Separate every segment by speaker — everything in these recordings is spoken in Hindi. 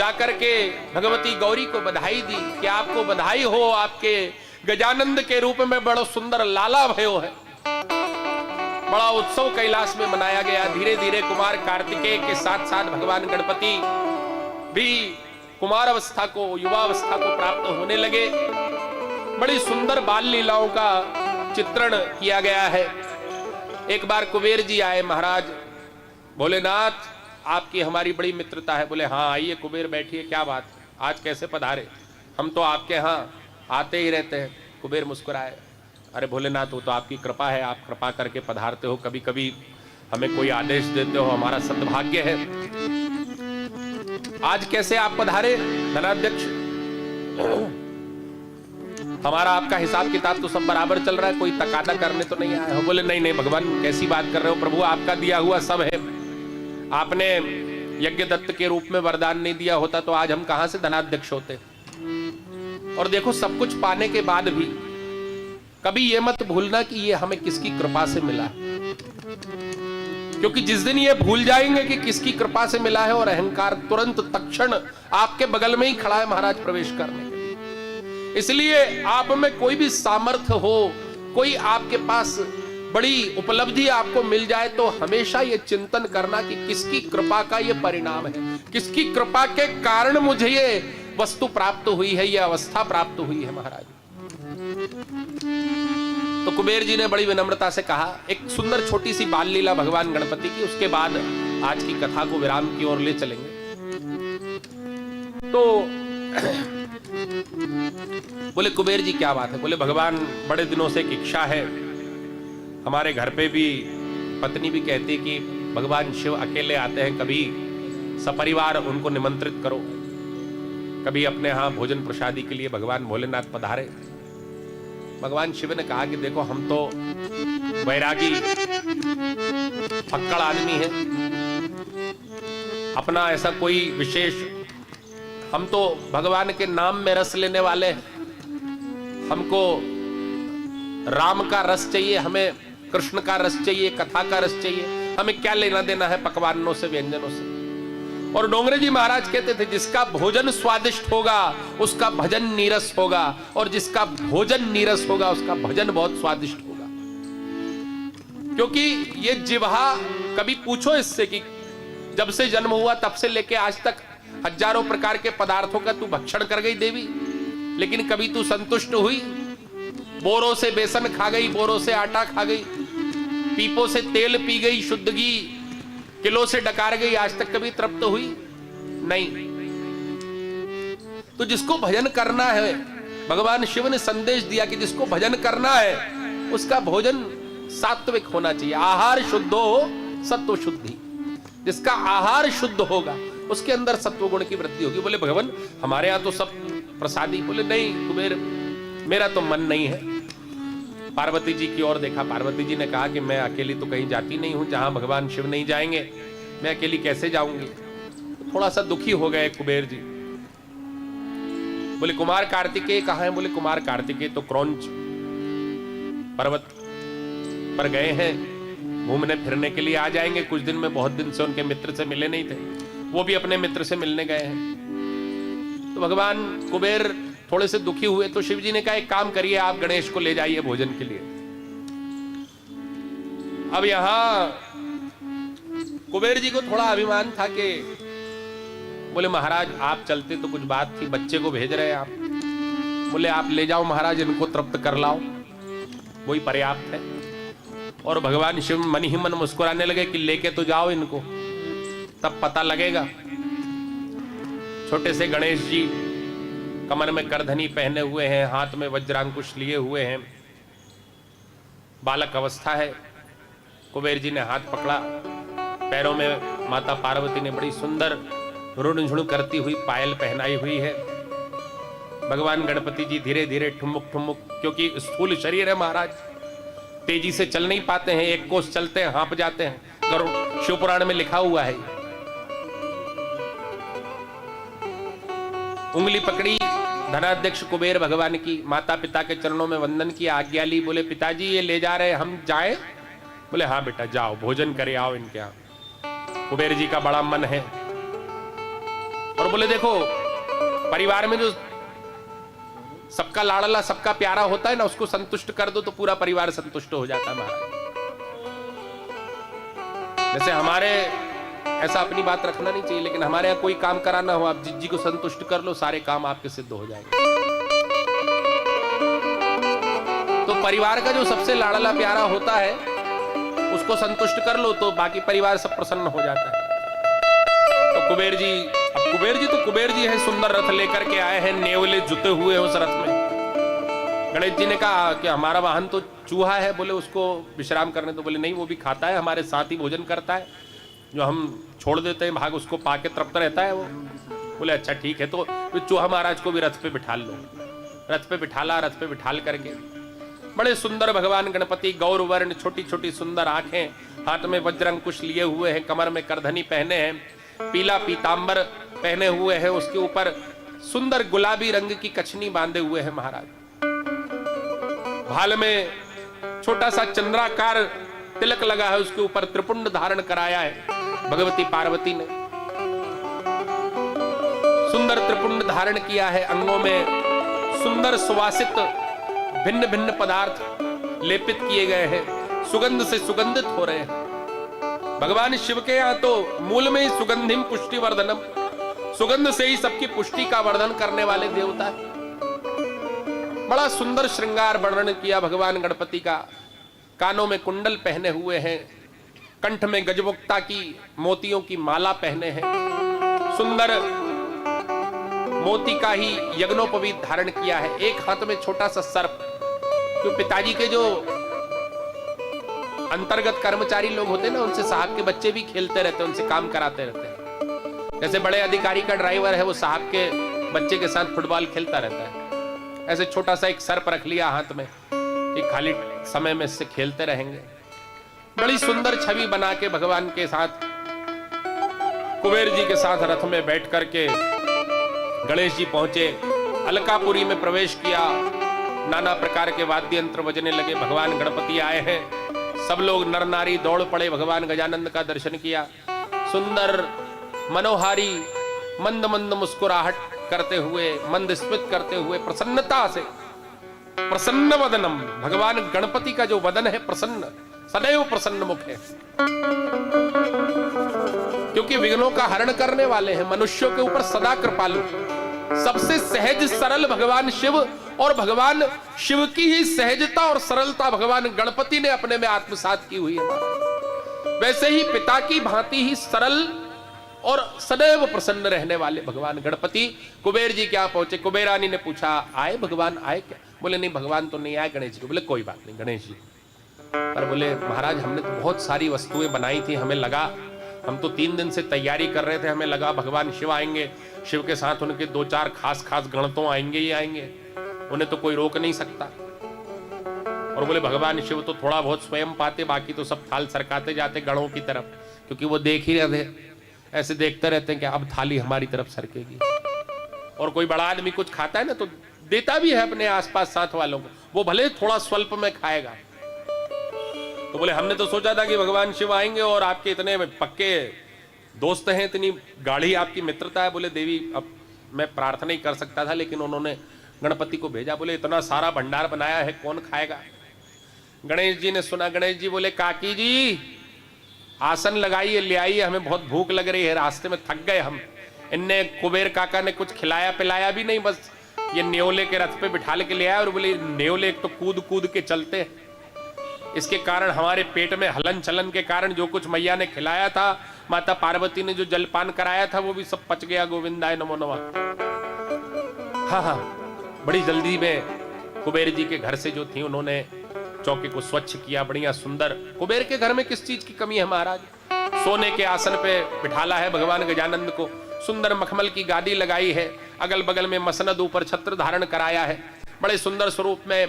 Speaker 1: जाकर के भगवती गौरी को बधाई दी कि आपको बधाई हो, आपके गजानंद के रूप में बड़ा सुंदर लाला भयो है। बड़ा उत्सव कैलाश में मनाया गया। धीरे धीरे कुमार कार्तिकेय के साथ साथ भगवान गणपति भी कुमार अवस्था को, युवावस्था को प्राप्त होने लगे। बड़ी सुंदर बाल लीलाओं का चित्रण किया गया है। एक बार कुबेर जी आए, महाराज भोलेनाथ आपकी हमारी बड़ी मित्रता है। बोले हाँ आइए कुबेर बैठिए, क्या बात, आज कैसे पधारे? हम तो आपके यहाँ आते ही रहते हैं। कुबेर मुस्कुराए, अरे भोलेनाथ वो तो आपकी कृपा है, आप कृपा करके पधारते हो, कभी कभी हमें कोई आदेश देते हो, हमारा सद्भाग्य है। आज कैसे आप पधारे धनाध्यक्ष? हमारा आपका हिसाब किताब तो सब बराबर चल रहा है, कोई तकादा करने तो नहीं आए हो? बोले नहीं नहीं भगवान कैसी बात कर रहे हो, प्रभु आपका दिया हुआ सब है। आपने यज्ञ दत्त के रूप में वरदान नहीं दिया होता तो आज हम कहां से धनाध्यक्ष होते। और देखो सब कुछ पाने के बाद भी कभी ये मत भूलना कि ये हमें किसकी कृपा से मिला है, क्योंकि जिस दिन ये भूल जाएंगे कि किसकी कृपा से मिला है और अहंकार तुरंत तत्क्षण आपके बगल में ही खड़ा है महाराज प्रवेश करने के लिए। इसलिए आप में कोई भी सामर्थ्य हो, कोई आपके पास बड़ी उपलब्धि आपको मिल जाए तो हमेशा ये चिंतन करना कि किसकी कृपा का ये परिणाम है, किसकी कृपा के कारण मुझे ये वस्तु प्राप्त हुई है, ये अवस्था प्राप्त हुई है महाराज। तो कुबेर जी ने बड़ी विनम्रता से कहा, एक सुंदर छोटी सी बाल लीला भगवान गणपति की, उसके बाद आज की कथा को विराम की ओर ले चलेंगे। तो बोले कुबेर जी क्या बात है? बोले भगवान बड़े दिनों से एक इच्छा है, हमारे घर पे भी पत्नी भी कहती कि भगवान शिव अकेले आते हैं, कभी सपरिवार उनको निमंत्रित करो, कभी अपने यहाँ भोजन प्रसादी के लिए भगवान भोलेनाथ पधारे। भगवान शिव ने कहा कि देखो हम तो वैरागी फक्कड़ आदमी है, अपना ऐसा कोई विशेष, हम तो भगवान के नाम में रस लेने वाले हैं, हमको राम का रस चाहिए, हमें कृष्ण का रस चाहिए, कथा का रस चाहिए, हमें क्या लेना देना है पकवानों से, व्यंजनों से। और डोंगरे जी महाराज कहते थे जिसका भोजन स्वादिष्ट होगा उसका भजन नीरस होगा, और जिसका भोजन नीरस होगा उसका भजन बहुत स्वादिष्ट होगा। क्योंकि ये जिह्वा, कभी पूछो इससे कि जब से जन्म हुआ तब से लेके आज तक हजारों प्रकार के पदार्थों का तू भक्षण कर गई देवी, लेकिन कभी तू संतुष्ट हुई? बोरों से बेसन खा गई, बोरों से आटा खा गई, पीपों से तेल पी गई, शुद्ध घी किलो से डकार गई, आज तक कभी तृप्त हुई नहीं। तो जिसको भजन करना है, भगवान शिव ने संदेश दिया कि जिसको भजन करना है उसका भोजन सात्विक होना चाहिए। आहार शुद्ध हो सत्व शुद्धि, जिसका आहार शुद्ध होगा उसके अंदर सत्व गुण की वृद्धि होगी। बोले भगवान हमारे यहाँ तो सब प्रसादी। बोले नहीं कुबेर, मेरा तो मन नहीं है। पार्वती जी की ओर देखा, पार्वती जी ने कहा कि मैं अकेली तो कहीं जाती नहीं हूं, जहां भगवान शिव नहीं जाएंगे मैं अकेली कैसे जाऊंगी। तो थोड़ा सा दुखी हो गए कुबेर जी। बोले कुमार कार्तिकेय कहाँ हैं? बोले कुमार कार्तिकेय तो क्रौंच पर्वत पर गए हैं, घूमने फिरने के लिए आ जाएंगे कुछ दिन में, बहुत दिन से उनके मित्र से मिले नहीं थे, वो भी अपने मित्र से मिलने गए हैं। तो भगवान कुबेर थोड़े से दुखी हुए तो शिव जी ने कहा एक काम करिए, आप गणेश को ले जाइए भोजन के लिए। अब यहां कुबेर जी को थोड़ा अभिमान था कि बोले महाराज आप चलते तो कुछ बात थी, बच्चे को भेज रहे हैं आप। बोले आप ले जाओ महाराज, इनको तृप्त कर लाओ, वही पर्याप्त है। और भगवान शिव मन ही मन मुस्कुराने लगे कि लेके तो जाओ इनको, तब पता लगेगा। छोटे से गणेश जी कमर में करधनी पहने हुए हैं, हाथ में वज्रांकुश लिए हुए हैं, बालक अवस्था है। कुबेर जी ने हाथ पकड़ा, पैरों में माता पार्वती ने बड़ी सुंदर रुणझुण करती हुई पायल पहनाई हुई है। भगवान गणपति जी धीरे धीरे ठुमुक ठुमुक, क्योंकि स्थूल शरीर है महाराज, तेजी से चल नहीं पाते हैं, एक कोस चलते हैं हाँप जाते हैं, गरुड़ शिव पुराण में लिखा हुआ है। उंगली पकड़ी धनाध्यक्ष कुबेर भगवान की, माता पिता के चरणों में वंदन की, आज्ञा ली। बोले पिताजी ये ले जा रहे, हम जाएं? बोले हाँ बेटा जाओ, भोजन करे आओ इनके यहाँ। कुबेर जी का बड़ा मन है और बोले देखो, परिवार में जो सबका लाडला सबका प्यारा होता है ना, उसको संतुष्ट कर दो तो पूरा परिवार संतुष्ट हो जाता है महाराज। जैसे हमारे ऐसा अपनी बात रखना नहीं चाहिए, लेकिन हमारे यहाँ कोई काम कराना हो, आप जिज्जी को संतुष्ट कर लो, सारे काम आपके सिद्ध हो जाएंगे। तो परिवार का जो सबसे लाडला प्यारा होता है उसको संतुष्ट कर लो तो बाकी परिवार सब प्रसन्न हो जाता है। तो कुबेर जी, अब कुबेर जी है, सुंदर रथ लेकर के आए हैं, नेवले जुते हुए उस रथ में। गणेश जी ने कहा कि हमारा वाहन तो चूहा है, बोले उसको विश्राम करने। तो बोले नहीं, वो भी खाता है, हमारे साथ ही भोजन करता है, जो हम छोड़ देते हैं भाग उसको पाके तृप्त रहता है वो। बोले अच्छा ठीक है, तो चूहा महाराज को भी रथ पे बिठा लो। रथ पे बिठाला, रथ पे बिठाल करके बड़े सुंदर भगवान गणपति, गौर वर्ण, छोटी छोटी सुंदर आंखें, हाथ में वज्रंकुश लिए हुए हैं, कमर में करधनी पहने हैं, पीला पीतांबर पहने हुए हैं, उसके ऊपर सुंदर गुलाबी रंग की कछनी बांधे हुए हैं महाराज। भाल में छोटा सा चंद्राकार तिलक लगा है, उसके ऊपर त्रिपुंड धारण कराया है भगवती पार्वती ने। सुंदर त्रिपुंड धारण किया है, अंगों में सुंदर सुवासित भिन्न भिन्न पदार्थ लेपित किए गए हैं, सुगंध से सुगंधित हो रहे हैं। भगवान शिव के यहाँ तो मूल में ही सुगंधिम पुष्टि वर्धनम, सुगंध से ही सबकी पुष्टि का वर्धन करने वाले देवता है। बड़ा सुंदर श्रृंगार वर्णन किया भगवान गणपति का। कानों में कुंडल पहने हुए हैं, कंठ में गजमुक्ता की मोतियों की माला पहने हैं, सुंदर मोती का ही यज्ञोपवीत धारण किया है। एक हाथ में छोटा सा सर्प, क्यों पिताजी के जो अंतर्गत कर्मचारी लोग होते हैं ना, उनसे साहब के बच्चे भी खेलते रहते हैं, उनसे काम कराते रहते हैं। जैसे बड़े अधिकारी का ड्राइवर है, वो साहब के बच्चे के साथ फुटबॉल खेलता रहता है, ऐसे छोटा सा एक सर्प रख लिया हाथ में कि खाली समय में इससे खेलते रहेंगे। बड़ी सुंदर छवि बना के भगवान के साथ, कुबेर जी के साथ रथ में बैठ करके गणेश जी पहुंचे, अलकापुरी में प्रवेश किया। नाना प्रकार के वाद्य यंत्र बजने लगे, भगवान गणपति आए हैं। सब लोग नर नारी दौड़ पड़े, भगवान गजानंद का दर्शन किया। सुंदर मनोहारी मंद मंद मुस्कुराहट करते हुए, मंद स्मित करते हुए, प्रसन्नता से, प्रसन्न वदनम, भगवान गणपति का जो वदन है प्रसन्न, सदैव प्रसन्न मुख है, क्योंकि विघ्नों का हरण करने वाले हैं, मनुष्यों के ऊपर सदा कृपालु। सबसे सहज सरल भगवान शिव, और भगवान शिव की ही सहजता और सरलता भगवान गणपति ने अपने में आत्मसात की हुई है। वैसे ही पिता की भांति ही सरल और सदैव प्रसन्न रहने वाले भगवान गणपति कुबेर जी क्या पहुंचे। कुबेरानी ने पूछा आए भगवान, आए क्या? बोले नहीं भगवान तो नहीं आए, गणेश जी। बोले कोई बात नहीं गणेश जी, पर बोले महाराज हमने तो बहुत सारी वस्तुएं बनाई थी, हमें लगा, हम तो 3 दिन से तैयारी कर रहे थे, हमें लगा भगवान शिव आएंगे, शिव के साथ उनके 2-4 खास खास गण तो आएंगे ही आएंगे, उन्हें तो कोई रोक नहीं सकता। और बोले भगवान शिव तो थोड़ा बहुत स्वयं पाते, बाकी तो सब थाल सरकाते जाते गणों की तरफ, क्योंकि वो देख ही रहे, ऐसे देखते रहते हैं कि अब थाली हमारी तरफ सरकेगी। और कोई बड़ा आदमी कुछ खाता है ना तो देता भी है अपने आसपास साथ वालों को, वो भले थोड़ा स्वल्प में खाएगा। तो बोले हमने तो सोचा था कि भगवान शिव आएंगे और आपके इतने पक्के दोस्त हैं, इतनी गाढ़ी आपकी मित्रता है। बोले देवी अब मैं प्रार्थना ही कर सकता था, लेकिन उन्होंने गणपति को भेजा। बोले इतना सारा भंडार बनाया है कौन खाएगा? गणेश जी ने सुना, गणेश जी बोले काकी जी आसन लगाइए, ले आइए, हमें बहुत भूख लग रही है, रास्ते में थक गए हम। इनने कुबेर काका ने कुछ खिलाया पिलाया भी नहीं, बस ये न्योले के रथ पे बिठा के ले आया। और बोले न्योले एक तो कूद कूद के चलते हैं, इसके कारण हमारे पेट में हलन चलन के कारण जो कुछ मैया ने खिलाया था, माता पार्वती ने जो जलपान कराया था, वो भी सब पच गया। गोविंदाय नमो नमः। हाँ, बड़ी जल्दी में कुबेर जी के घर से जो थी उन्होंने चौके को स्वच्छ किया, बढ़िया सुंदर। कुबेर के घर में किस चीज की कमी है महाराज? सोने के आसन पे बिठाला है भगवान गजानंद को, सुंदर मखमल की गादी लगाई है, अगल बगल में मसनद, ऊपर छत्र धारण कराया है। बड़े सुंदर स्वरूप में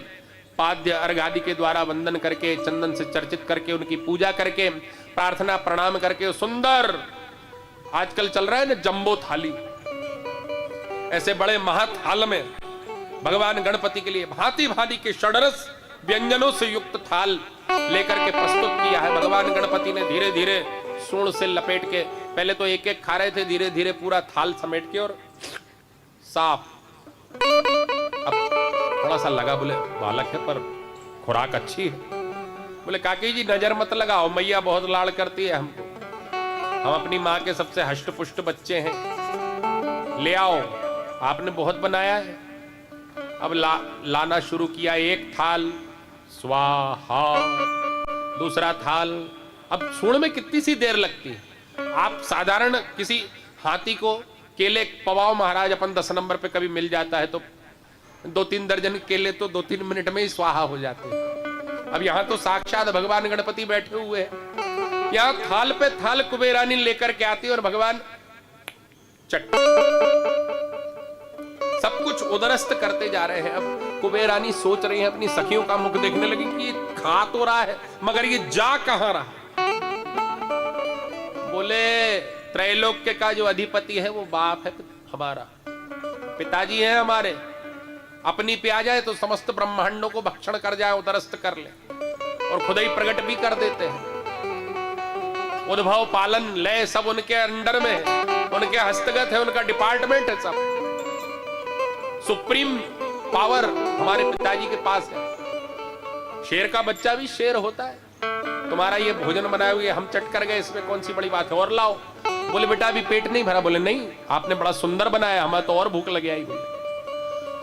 Speaker 1: पाद्य अर्घ आदि के द्वारा वंदन करके, चंदन से चर्चित करके, उनकी पूजा करके, प्रार्थना प्रणाम करके, सुंदर आजकल चल रहा है ना जंबो थाली, ऐसे बड़े महाथाल में भगवान गणपति के लिए भांति भांति के षड्रस व्यंजनों से युक्त थाल लेकर के प्रस्तुत किया है। भगवान गणपति ने धीरे धीरे सूंड से लपेट के पहले तो एक एक खा रहे थे, धीरे धीरे पूरा थाल समेट के और साफ। अब थोड़ा सा लगा, बोले बालक है पर खुराक अच्छी है। बोले काकी जी नजर मत लगाओ, मैया बहुत लाड़ करती है हमको, हम अपनी माँ के सबसे हष्ट पुष्ट बच्चे हैं, ले आओ, आपने बहुत बनाया है। अब लाना शुरू किया, एक थाल स्वाहा, दूसरा थाल। अब सूंड में कितनी सी देर लगती है। आप साधारण किसी हाथी को केले पवाओ महाराज, अपन 10 नंबर पे कभी मिल जाता है तो 2-3 दर्जन केले तो 2-3 मिनट में ही स्वाहा हो जाते हैं। अब यहां तो साक्षात भगवान गणपति बैठे हुए हैं, यहां थाल पे थाल कुबेरानी लेकर के आती है और भगवान चट सब कुछ उदरस्त करते जा रहे हैं। अब कुबेरानी सोच रही है, अपनी सखियों का मुख देखने लगी कि खा तो रहा है मगर ये जा कहां रहा। बोले त्रैलोक्य का जो अधिपति है वो बाप है हमारा, पिताजी है हमारे, अपनी पे आ जाए तो समस्त ब्रह्मांडों को भक्षण कर जाए, उदरस्त कर ले, और खुद ही प्रकट भी कर देते हैं। उद्भव पालन लय सब उनके अंडर में है, उनके हस्तगत है, उनका डिपार्टमेंट है सब। सुप्रीम पावर हमारे पिताजी के पास है। शेर का बच्चा भी शेर होता है। तुम्हारा ये भोजन बनाए हुए हम चट कर गए, इसमें कौन सी बड़ी बात है, और लाओ। बोले बेटा अभी पेट नहीं भरा। बोले नहीं, आपने बड़ा सुंदर बनाया, हमें तो और भूख लग आई। बोले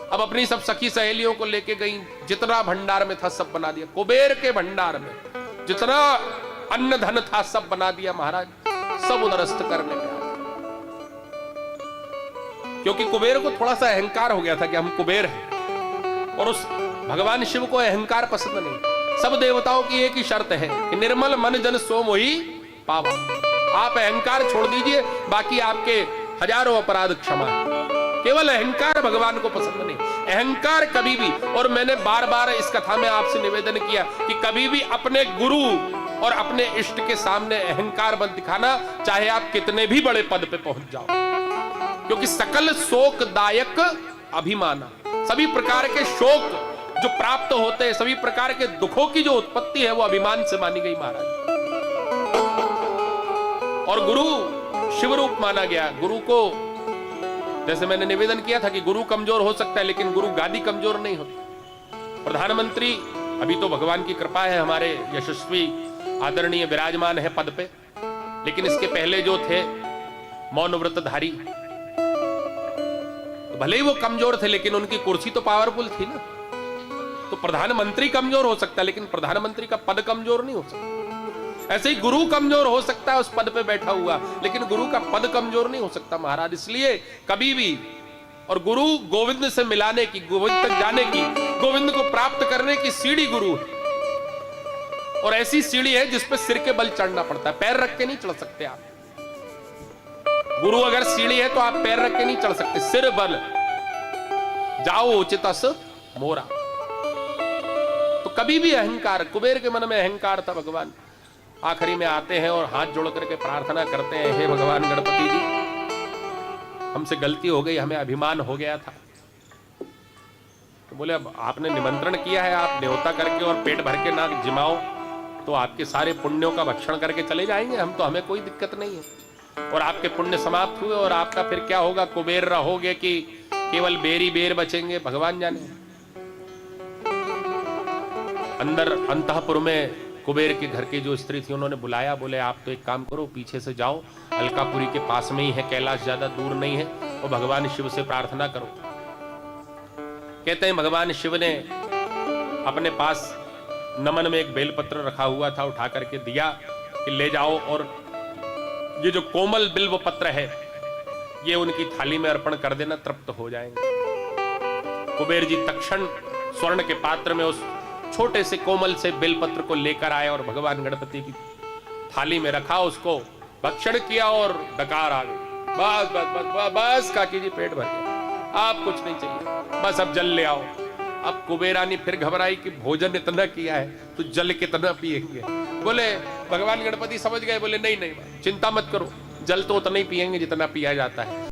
Speaker 1: अब अपनी सब सखी सहेलियों को लेके गई, जितना भंडार में था सब बना दिया। कुबेर के भंडार में जितना अन्न धन था सब बना दिया महाराज, सब उदरस्त करने में। क्योंकि कुबेर को थोड़ा सा अहंकार हो गया था कि हम कुबेर हैं, और उस भगवान शिव को अहंकार पसंद नहीं। सब देवताओं की एक ही शर्त है कि निर्मल मन जन सो मोहि पावा। आप अहंकार छोड़ दीजिए, बाकी आपके हजारों अपराध क्षमा है। केवल अहंकार भगवान को पसंद नहीं, अहंकार कभी भी। और मैंने बार बार इस कथा में आपसे निवेदन किया कि कभी भी अपने गुरु और अपने इष्ट के सामने अहंकार मत दिखाना, चाहे आप कितने भी बड़े पद पे पहुंच जाओ। क्योंकि सकल शोकदायक अभिमाना, सभी प्रकार के शोक जो प्राप्त होते हैं, सभी प्रकार के दुखों की जो उत्पत्ति है वो अभिमान से मानी गई महाराज। और गुरु शिव रूप माना गया। गुरु को जैसे मैंने निवेदन किया था कि गुरु कमजोर हो सकता है, लेकिन गुरु गादी कमजोर नहीं होती। प्रधानमंत्री अभी तो भगवान की कृपा है, हमारे यशस्वी आदरणीय विराजमान है पद पे, लेकिन इसके पहले जो थे मौन व्रतधारी, भले ही वो कमजोर थे लेकिन उनकी कुर्सी तो पावरफुल थी ना। तो प्रधानमंत्री कमजोर हो सकता है लेकिन प्रधानमंत्री का पद कमजोर नहीं हो सकता। ऐसे ही गुरु कमजोर हो सकता है उस पद पे बैठा हुआ, लेकिन गुरु का पद कमजोर नहीं हो सकता महाराज। इसलिए कभी भी, और गुरु गोविंद से मिलाने की, गोविंद तक जाने की, गोविंद को प्राप्त करने की सीढ़ी गुरु है। और ऐसी सीढ़ी है जिसपे सिर के बल चढ़ना पड़ता है, पैर रख के नहीं चढ़ सकते आप। गुरु अगर सीढ़ी है तो आप पैर रख के नहीं चढ़ सकते, सिर बल जाओ उचितस मोरा। तो कभी भी अहंकार, कुबेर के मन में अहंकार था। भगवान आखिरी में आते हैं और हाथ जोड़ करके प्रार्थना करते हैं, हे भगवान गणपति जी, हमसे गलती हो गई, हमें अभिमान हो गया था। तो बोले अब आपने निमंत्रण किया है, आप न्योता करके और पेट भर के ना जिमाओ तो आपके सारे पुण्यों का भक्षण करके चले जाएंगे हम, तो हमें कोई दिक्कत नहीं है। और आपके पुण्य समाप्त हुए और आपका फिर क्या होगा, कुबेर रहोगे कि केवल बेरी बेर बचेंगे, भगवान जाने। अंदर अंतःपुर में कुबेर के घर की जो स्त्री थी उन्होंने बुलाया, बोले आप तो एक काम करो, पीछे से जाओ, अलकापुरी के पास में ही है, कैलाश ज्यादा दूर नहीं है, और भगवान शिव से प्रार्थना करो। कहते हैं भगवान शिव ने अपने पास नमन में एक बेलपत्र रखा हुआ था, उठा करके दिया कि ले जाओ, और ये जो कोमल बिल्व पत्र है ये उनकी थाली में अर्पण कर देना, तृप्त हो जाएंगे। कुबेर जी तक्षण स्वर्ण के पात्र में उस छोटे से कोमल से बेलपत्र को लेकर आए और भगवान गणपति की थाली में रखा, उसको भक्षण किया और डकार आ गई। बस बस बस बस, बस काकी जी पेट भर गया, आप कुछ नहीं चाहिए, बस अब जल ले आओ। अब कुबेरानी फिर घबराई कि भोजन इतना किया है तो जल कितना पिएंगे। बोले भगवान गणपति समझ गए, बोले नहीं नहीं चिंता मत करो, जल तो उतना ही पिएंगे जितना पिया जाता है।